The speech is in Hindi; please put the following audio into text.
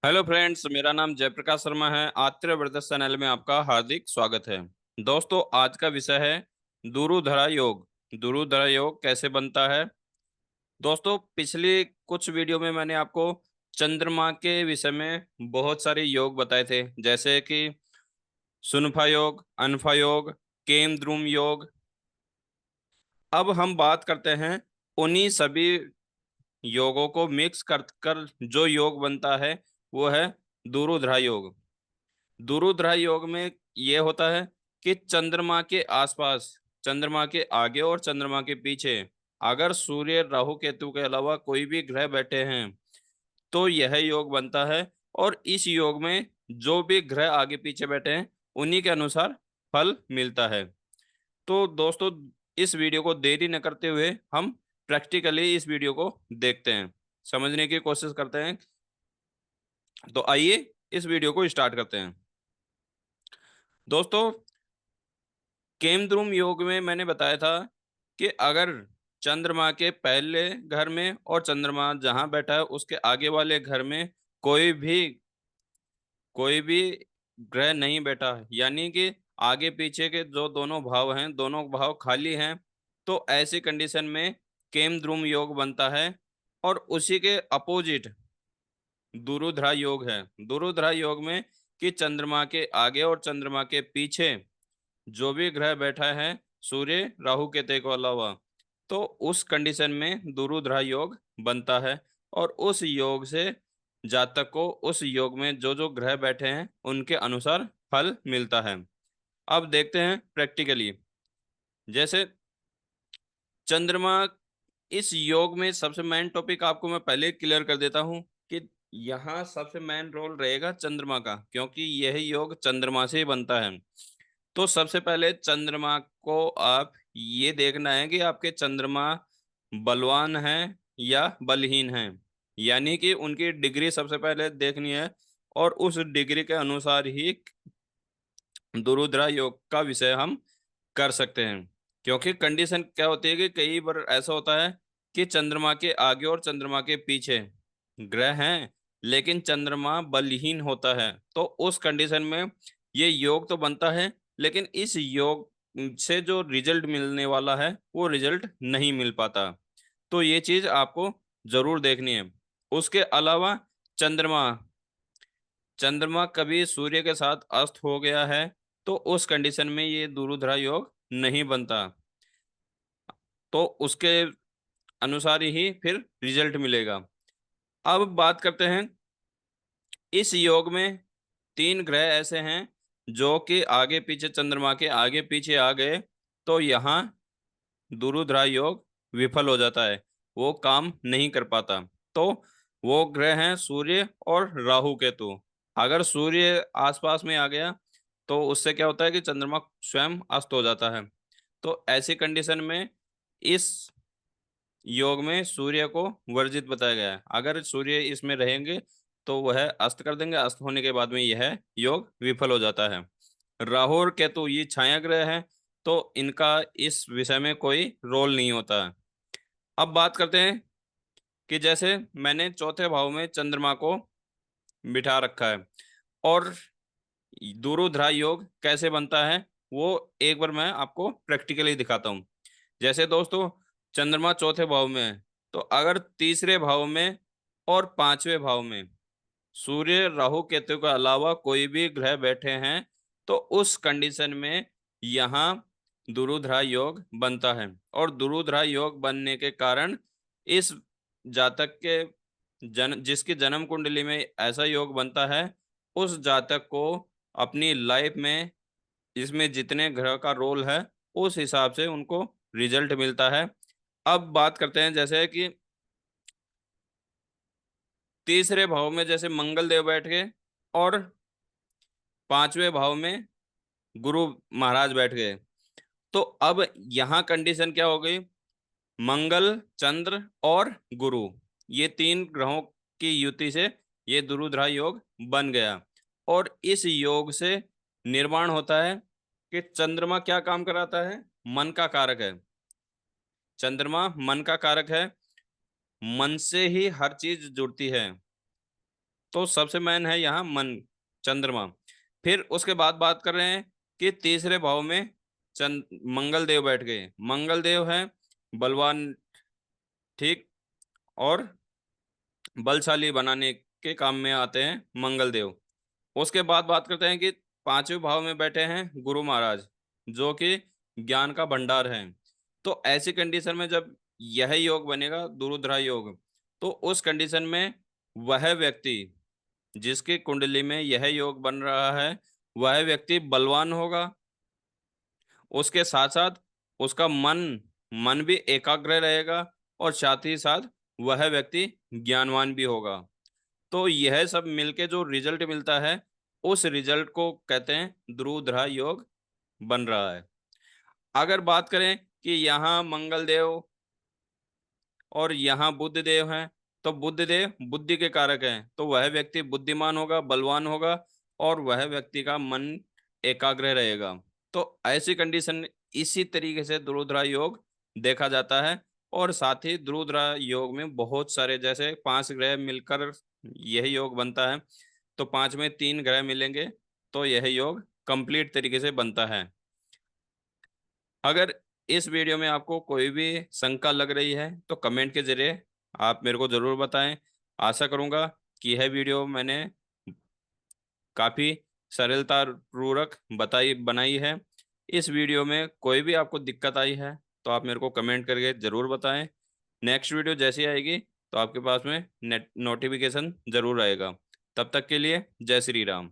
हेलो फ्रेंड्स, मेरा नाम जयप्रकाश शर्मा है। आत्रेय ब्रदर्स चैनल में आपका हार्दिक स्वागत है। दोस्तों, आज का विषय है दुरुधरा योग। दुरुधरा योग कैसे बनता है। दोस्तों, पिछली कुछ वीडियो में मैंने आपको चंद्रमा के विषय में बहुत सारे योग बताए थे, जैसे कि सुनफा योग, अनफा योग, केमद्रुम योग। अब हम बात करते हैं उन्हीं सभी योगों को मिक्स कर कर जो योग बनता है, वो है दुरुधरा योग। दुरुधरा योग में ये होता है कि चंद्रमा के आसपास, चंद्रमा के आगे और चंद्रमा के पीछे अगर सूर्य, राहु, केतु के अलावा कोई भी ग्रह बैठे हैं तो यह योग बनता है। और इस योग में जो भी ग्रह आगे पीछे बैठे हैं उन्हीं के अनुसार फल मिलता है। तो दोस्तों, इस वीडियो को देरी न करते हुए हम प्रैक्टिकली इस वीडियो को देखते हैं, समझने की कोशिश करते हैं। तो आइए इस वीडियो को स्टार्ट करते हैं। दोस्तों, केमद्रुम योग में मैंने बताया था कि अगर चंद्रमा के पहले घर में और चंद्रमा जहां बैठा है उसके आगे वाले घर में कोई भी कोई भी ग्रह नहीं बैठा, यानी कि आगे पीछे के जो दोनों भाव हैं, दोनों भाव खाली हैं, तो ऐसी कंडीशन में केमद्रुम योग बनता है। और उसी के अपोजिट दुरुधरा योग है। दुरुधरा योग में कि चंद्रमा के आगे और चंद्रमा के पीछे जो भी ग्रह बैठा है, सूर्य, राहु, केतु के अलावा, तो उस कंडीशन में दुरुधरा योग बनता है। और उस योग से जातक को उस योग में जो जो ग्रह बैठे हैं उनके अनुसार फल मिलता है। अब देखते हैं प्रैक्टिकली। जैसे चंद्रमा, इस योग में सबसे मेन टॉपिक आपको मैं पहले क्लियर कर देता हूं कि यहाँ सबसे मेन रोल रहेगा चंद्रमा का, क्योंकि यह योग चंद्रमा से ही बनता है। तो सबसे पहले चंद्रमा को आप ये देखना है कि आपके चंद्रमा बलवान है या बलहीन है, यानी कि उनकी डिग्री सबसे पहले देखनी है। और उस डिग्री के अनुसार ही दुरुद्रा योग का विषय हम कर सकते हैं। क्योंकि कंडीशन क्या होती है कि कई बार ऐसा होता है कि चंद्रमा के आगे और चंद्रमा के पीछे ग्रह हैं लेकिन चंद्रमा बलहीन होता है, तो उस कंडीशन में ये योग तो बनता है लेकिन इस योग से जो रिजल्ट मिलने वाला है वो रिजल्ट नहीं मिल पाता। तो ये चीज आपको जरूर देखनी है। उसके अलावा चंद्रमा चंद्रमा कभी सूर्य के साथ अस्त हो गया है तो उस कंडीशन में ये दुरुधरा योग नहीं बनता। तो उसके अनुसार ही फिर रिजल्ट मिलेगा। अब बात करते हैं, इस योग में तीन ग्रह ऐसे हैं जो कि आगे पीछे, चंद्रमा के आगे पीछे आ गए तो यहाँ दुरुधरा योग विफल हो जाता है, वो काम नहीं कर पाता। तो वो ग्रह हैं सूर्य और राहु केतु। अगर सूर्य आसपास में आ गया तो उससे क्या होता है कि चंद्रमा स्वयं अस्त हो जाता है। तो ऐसी कंडीशन में इस योग में सूर्य को वर्जित बताया गया है। अगर सूर्य इसमें रहेंगे तो वह अस्त कर देंगे, अस्त होने के बाद में यह योग विफल हो जाता है। राहु और केतु ये छाया ग्रह हैं, तो इनका इस विषय में कोई रोल नहीं होता है। अब बात करते हैं कि जैसे मैंने चौथे भाव में चंद्रमा को बिठा रखा है और दुरुधरा योग कैसे बनता है वो एक बार मैं आपको प्रैक्टिकली दिखाता हूँ। जैसे दोस्तों, चंद्रमा चौथे भाव में है, तो अगर तीसरे भाव में और पांचवें भाव में सूर्य, राहु, केतु के अलावा कोई भी ग्रह बैठे हैं तो उस कंडीशन में यहाँ दुरुधरा योग बनता है। और दुरुधरा योग बनने के कारण इस जातक के जिसकी जन्म कुंडली में ऐसा योग बनता है, उस जातक को अपनी लाइफ में इसमें जितने ग्रह का रोल है उस हिसाब से उनको रिजल्ट मिलता है। अब बात करते हैं जैसे कि तीसरे भाव में जैसे मंगल देव बैठ गए और पांचवें भाव में गुरु महाराज बैठ गए। तो अब यहाँ कंडीशन क्या हो गई, मंगल, चंद्र और गुरु, ये तीन ग्रहों की युति से ये दुरुधरा योग बन गया। और इस योग से निर्माण होता है कि चंद्रमा क्या काम कराता है, मन का कारक है। चंद्रमा मन का कारक है, मन से ही हर चीज जुड़ती है। तो सबसे मेन है यहाँ मन, चंद्रमा। फिर उसके बाद बात कर रहे हैं कि तीसरे भाव में मंगल देव बैठ गए। मंगल देव है बलवान, ठीक, और बलशाली बनाने के काम में आते हैं मंगल देव। उसके बाद बात करते हैं कि पांचवें भाव में बैठे हैं गुरु महाराज, जो कि ज्ञान का भंडार है। तो ऐसी कंडीशन में जब यह योग बनेगा दुरुद्रा योग, तो उस कंडीशन में वह व्यक्ति जिसकी कुंडली में यह योग बन रहा है, वह व्यक्ति बलवान होगा। उसके साथ साथ उसका मन मन भी एकाग्र रहेगा, और साथ ही साथ वह व्यक्ति ज्ञानवान भी होगा। तो यह सब मिलके जो रिजल्ट मिलता है, उस रिजल्ट को कहते हैं ध्रुव योग बन रहा है। अगर बात करें कि यहाँ मंगल देव और यहाँ बुद्ध देव हैं, तो बुद्ध देव बुद्धि के कारक हैं, तो वह व्यक्ति बुद्धिमान होगा, बलवान होगा, और वह व्यक्ति का मन एकाग्र रहेगा। तो ऐसी कंडीशन, इसी तरीके से ध्रुव योग देखा जाता है। और साथ ही ध्रुव योग में बहुत सारे, जैसे 5 ग्रह मिलकर यह योग बनता है, तो 5 में 3 ग्रह मिलेंगे तो यह योग कंप्लीट तरीके से बनता है। अगर इस वीडियो में आपको कोई भी शंका लग रही है तो कमेंट के जरिए आप मेरे को ज़रूर बताएं। आशा करूंगा कि यह वीडियो मैंने काफ़ी सरलता पूर्वक बताई बनाई है। इस वीडियो में कोई भी आपको दिक्कत आई है तो आप मेरे को कमेंट करके ज़रूर बताएं। नेक्स्ट वीडियो जैसी आएगी तो आपके पास में नेट नोटिफिकेशन ज़रूर आएगा। तब तक के लिए जय श्री राम।